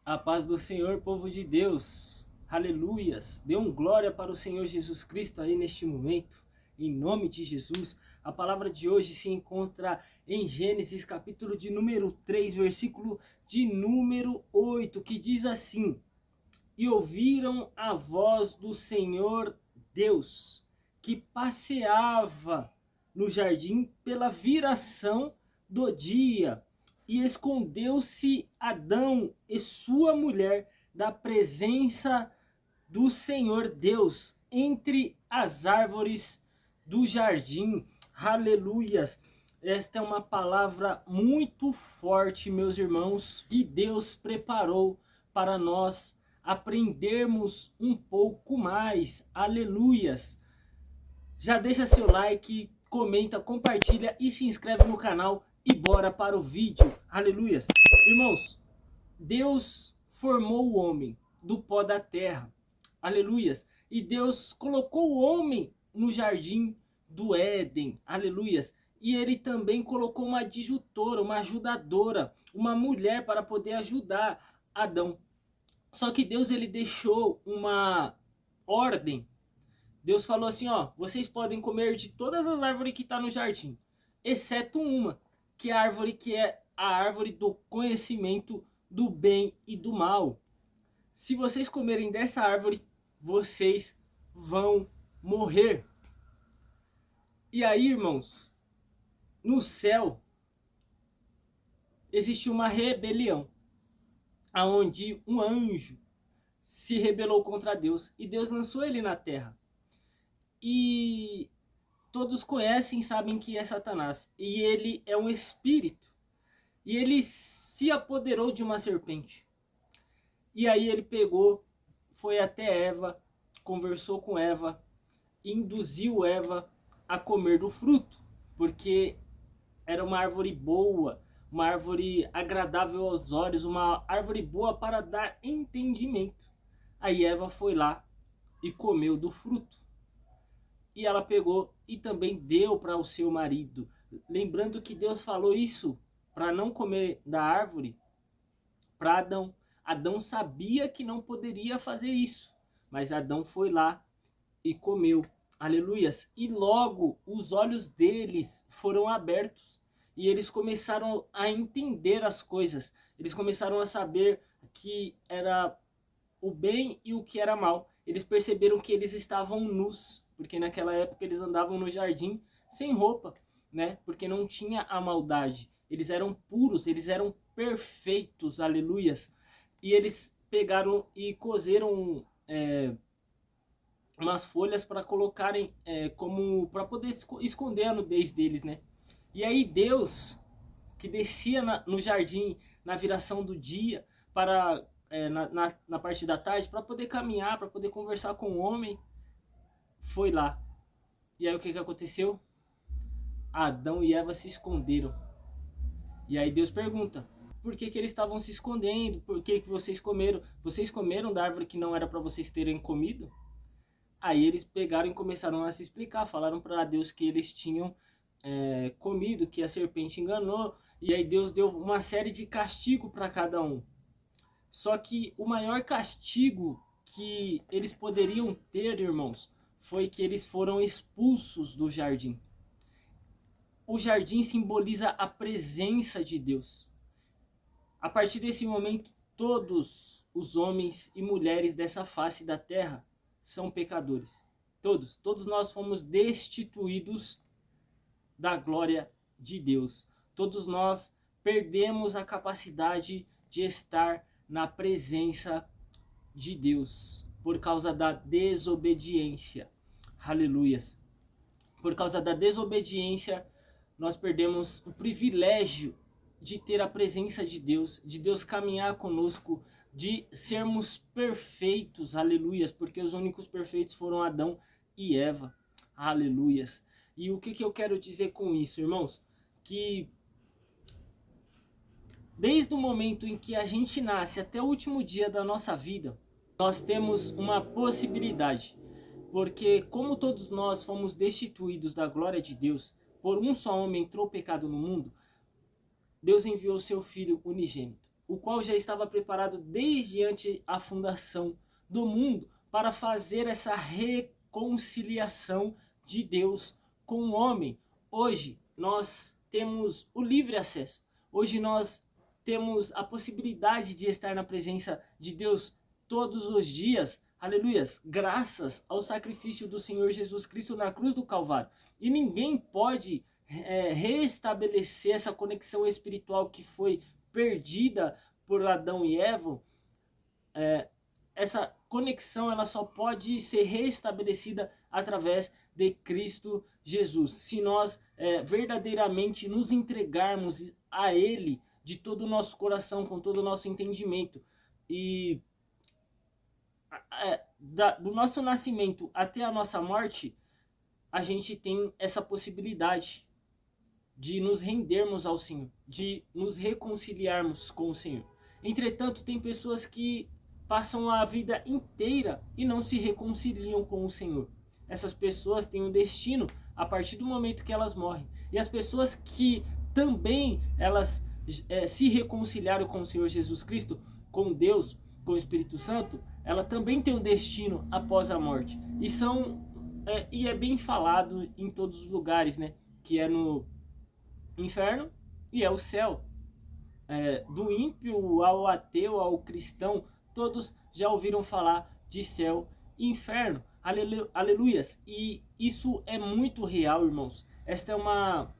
A paz do Senhor, povo de Deus. Aleluias. Dê um glória para o Senhor Jesus Cristo aí neste momento. Em nome de Jesus. A palavra de hoje se encontra em Gênesis, capítulo de número 3, versículo de número 8, que diz assim: E ouviram a voz do Senhor Deus, que passeava no jardim pela viração do dia. E escondeu-se Adão e sua mulher da presença do Senhor Deus entre as árvores do jardim. Aleluias! Esta é uma palavra muito forte, meus irmãos, que Deus preparou para nós aprendermos um pouco mais. Aleluias! Já deixa seu like, comenta, compartilha e se inscreve no canal. E bora para o vídeo. Aleluias. Irmãos, Deus formou o homem do pó da terra. Aleluias. E Deus colocou o homem no jardim do Éden. Aleluias. E ele também colocou uma adjutora, uma ajudadora, uma mulher para poder ajudar Adão. Só que Deus ele deixou uma ordem. Deus falou assim, ó, vocês podem comer de todas as árvores que estão no jardim, exceto uma, que é a árvore do conhecimento do bem e do mal. Se vocês comerem dessa árvore, vocês vão morrer. E aí, irmãos, no céu existe uma rebelião, aonde um anjo se rebelou contra Deus e Deus lançou ele na terra. E todos conhecem e sabem que é Satanás. E ele é um espírito. E ele se apoderou de uma serpente. E aí ele pegou, foi até Eva, conversou com Eva, induziu Eva a comer do fruto. Porque era uma árvore boa, uma árvore agradável aos olhos, uma árvore boa para dar entendimento. Aí Eva foi lá e comeu do fruto. E ela pegou e também deu para o seu marido. Lembrando que Deus falou isso para não comer da árvore para Adão. Adão sabia que não poderia fazer isso, mas Adão foi lá e comeu. Aleluias. E logo os olhos deles foram abertos e eles começaram a entender as coisas. Eles começaram a saber que era o bem e o que era mal. Eles perceberam que eles estavam nus, porque naquela época eles andavam no jardim sem roupa, né? Porque não tinha a maldade. Eles eram puros, eles eram perfeitos, aleluias. E eles pegaram e cozeram umas folhas para colocarem como para poder esconder a nudez deles, né? E aí Deus, que descia no jardim na viração do dia para na parte da tarde, para poder caminhar, para poder conversar com o homem, foi lá. E aí o que aconteceu? Adão e Eva se esconderam. E aí Deus pergunta, por que eles estavam se escondendo? Por que vocês comeram? Vocês comeram da árvore que não era para vocês terem comido? Aí eles pegaram e começaram a se explicar, falaram para Deus que eles tinham comido, que a serpente enganou. E aí Deus deu uma série de castigo para cada um. Só que o maior castigo que eles poderiam ter, irmãos, foi que eles foram expulsos do jardim. O jardim simboliza a presença de Deus. A partir desse momento, todos os homens e mulheres dessa face da terra são pecadores. Todos nós fomos destituídos da glória de Deus. Todos nós perdemos a capacidade de estar na presença de Deus por causa da desobediência. Aleluias. Por causa da desobediência, nós perdemos o privilégio de ter a presença de Deus caminhar conosco, de sermos perfeitos, aleluias, porque os únicos perfeitos foram Adão e Eva, aleluias. E o que eu quero dizer com isso, irmãos? Que desde o momento em que a gente nasce até o último dia da nossa vida, nós temos uma possibilidade, porque como todos nós fomos destituídos da glória de Deus, por um só homem entrou o pecado no mundo, Deus enviou seu Filho unigênito. o qual já estava preparado desde antes a fundação do mundo para fazer essa reconciliação de Deus com o homem. Hoje nós temos o livre acesso. Hoje nós temos a possibilidade de estar na presença de Deus todos os dias. Aleluias, graças ao sacrifício do Senhor Jesus Cristo na cruz do Calvário. E ninguém pode restabelecer essa conexão espiritual que foi perdida por Adão e Eva. Essa conexão ela só pode ser restabelecida através de Cristo Jesus. Se nós verdadeiramente nos entregarmos a Ele de todo o nosso coração, com todo o nosso entendimento. E do nosso nascimento até a nossa morte, a gente tem essa possibilidade de nos rendermos ao Senhor, de nos reconciliarmos com o Senhor. Entretanto, tem pessoas que passam a vida inteira e não se reconciliam com o Senhor. Essas pessoas têm um destino a partir do momento que elas morrem. E as pessoas que também elas se reconciliaram com o Senhor Jesus Cristo, com Deus, com o Espírito Santo, ela também tem um destino após a morte. E é bem falado em todos os lugares, né? Que é no inferno e é o céu. Do ímpio ao ateu, ao cristão, todos já ouviram falar de céu e inferno. Aleluias. E isso é muito real, irmãos. Esta é uma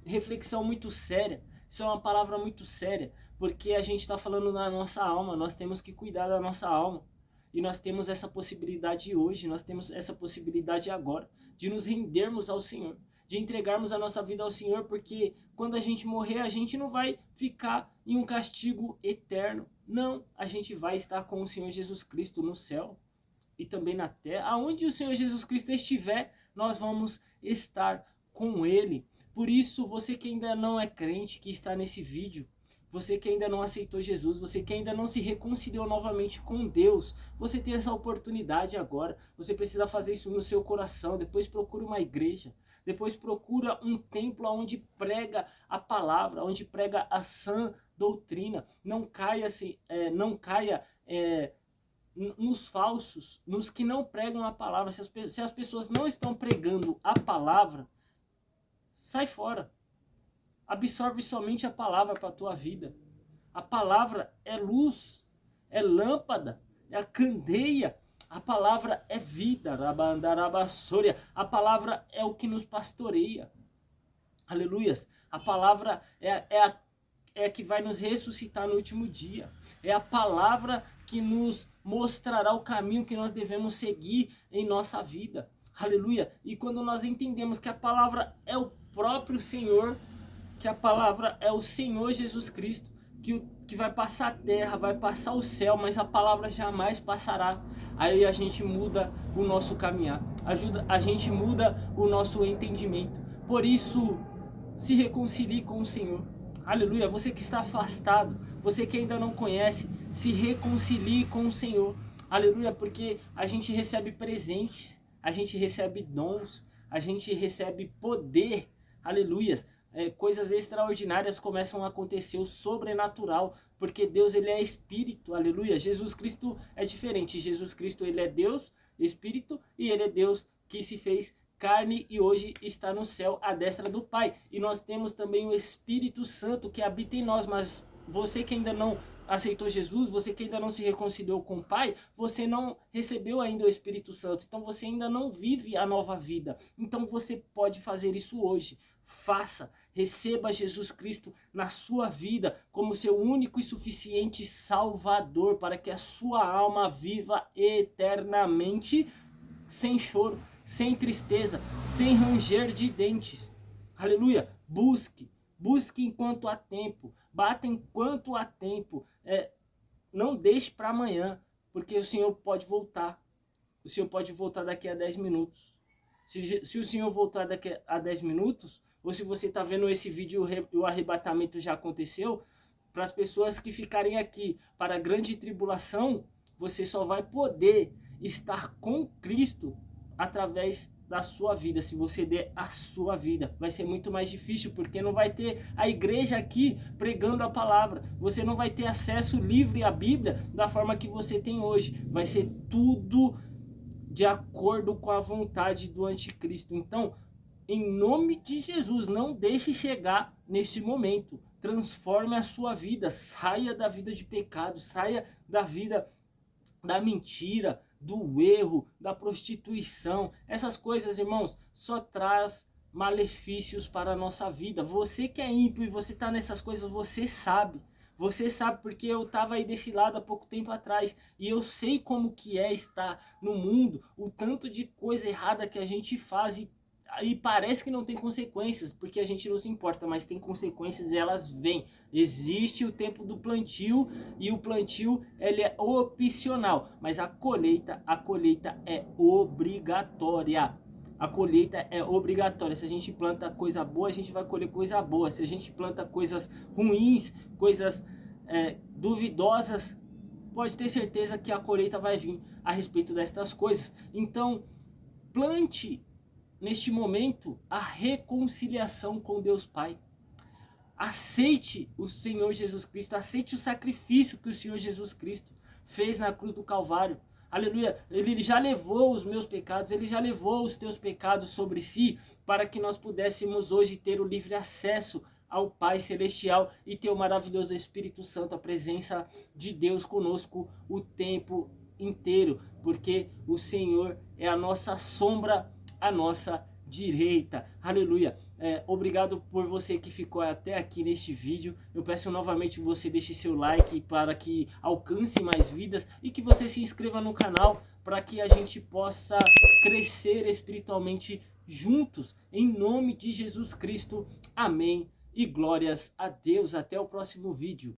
reflexão muito séria. Isso é uma palavra muito séria. Porque a gente está falando na nossa alma. Nós temos que cuidar da nossa alma. E nós temos essa possibilidade hoje. Nós temos essa possibilidade agora. De nos rendermos ao Senhor. De entregarmos a nossa vida ao Senhor. Porque quando a gente morrer, a gente não vai ficar em um castigo eterno. Não. A gente vai estar com o Senhor Jesus Cristo no céu. E também na terra. Aonde o Senhor Jesus Cristo estiver, nós vamos estar com Ele. Por isso, você que ainda não é crente, que está nesse vídeo, você que ainda não aceitou Jesus, você que ainda não se reconciliou novamente com Deus, você tem essa oportunidade agora. Você precisa fazer isso no seu coração. Depois procura uma igreja. Depois procura um templo onde prega a palavra, onde prega a sã doutrina. Não caia nos falsos, nos que não pregam a palavra. Se as pessoas não estão pregando a palavra, sai fora. Absorve somente a palavra para a tua vida. A palavra é luz, é lâmpada, é a candeia. A palavra é vida. A palavra é o que nos pastoreia. Aleluias. A palavra é a que vai nos ressuscitar no último dia. É a palavra que nos mostrará o caminho que nós devemos seguir em nossa vida. Aleluia. E quando nós entendemos que a palavra é o próprio Senhor, que a palavra é o Senhor Jesus Cristo, que vai passar a terra, vai passar o céu, mas a palavra jamais passará. Aí a gente muda o nosso caminhar, a gente muda o nosso entendimento. Por isso, se reconcilie com o Senhor. Aleluia. Você que está afastado, você que ainda não conhece, se reconcilie com o Senhor. Aleluia, porque a gente recebe presentes, a gente recebe dons, a gente recebe poder. Aleluias. Coisas extraordinárias começam a acontecer, o sobrenatural, porque Deus ele é Espírito, aleluia. Jesus Cristo é diferente. Jesus Cristo ele é Deus, Espírito, e ele é Deus que se fez carne e hoje está no céu à destra do Pai. E nós temos também o Espírito Santo que habita em nós, mas você que ainda não aceitou Jesus, você que ainda não se reconciliou com o Pai, você não recebeu ainda o Espírito Santo, então você ainda não vive a nova vida. Então você pode fazer isso hoje. Faça, receba Jesus Cristo na sua vida como seu único e suficiente Salvador, para que a sua alma viva eternamente sem choro, sem tristeza, sem ranger de dentes. Aleluia. Busque enquanto há tempo, bata enquanto há tempo. Não deixe para amanhã, porque o Senhor pode voltar. O Senhor pode voltar daqui a 10 minutos. Se o Senhor voltar daqui a 10 minutos, ou se você está vendo esse vídeo e o arrebatamento já aconteceu, para as pessoas que ficarem aqui para a grande tribulação, você só vai poder estar com Cristo através da sua vida, se você der a sua vida. Vai ser muito mais difícil, porque não vai ter a igreja aqui pregando a palavra. Você não vai ter acesso livre à Bíblia da forma que você tem hoje. Vai ser tudo de acordo com a vontade do anticristo. Então, em nome de Jesus, não deixe chegar neste momento. Transforme a sua vida, saia da vida de pecado, saia da vida da mentira, do erro, da prostituição. Essas coisas, irmãos, só traz malefícios para a nossa vida. Você que é ímpio e você está nessas coisas, você sabe. Você sabe, porque eu estava aí desse lado há pouco tempo atrás. E eu sei como que é estar no mundo, o tanto de coisa errada que a gente faz e parece que não tem consequências, porque a gente não se importa, mas tem consequências e elas vêm. Existe o tempo do plantio, e o plantio ele é opcional, mas a colheita é obrigatória. A colheita é obrigatória. Se a gente planta coisa boa, a gente vai colher coisa boa. Se a gente planta coisas ruins, coisas duvidosas, pode ter certeza que a colheita vai vir a respeito destas coisas. Então, plante neste momento a reconciliação com Deus Pai. Aceite o Senhor Jesus Cristo, aceite o sacrifício que o Senhor Jesus Cristo fez na cruz do Calvário. Aleluia, ele já levou os meus pecados, ele já levou os teus pecados sobre si, para que nós pudéssemos hoje ter o livre acesso ao Pai Celestial e ter o maravilhoso Espírito Santo, a presença de Deus conosco o tempo inteiro, porque o Senhor é a nossa sombra, a nossa direita. Aleluia. Obrigado por você que ficou até aqui neste vídeo. Eu peço novamente que você deixe seu like para que alcance mais vidas e que você se inscreva no canal para que a gente possa crescer espiritualmente juntos, em nome de Jesus Cristo. Amém e glórias a Deus. Até o próximo vídeo.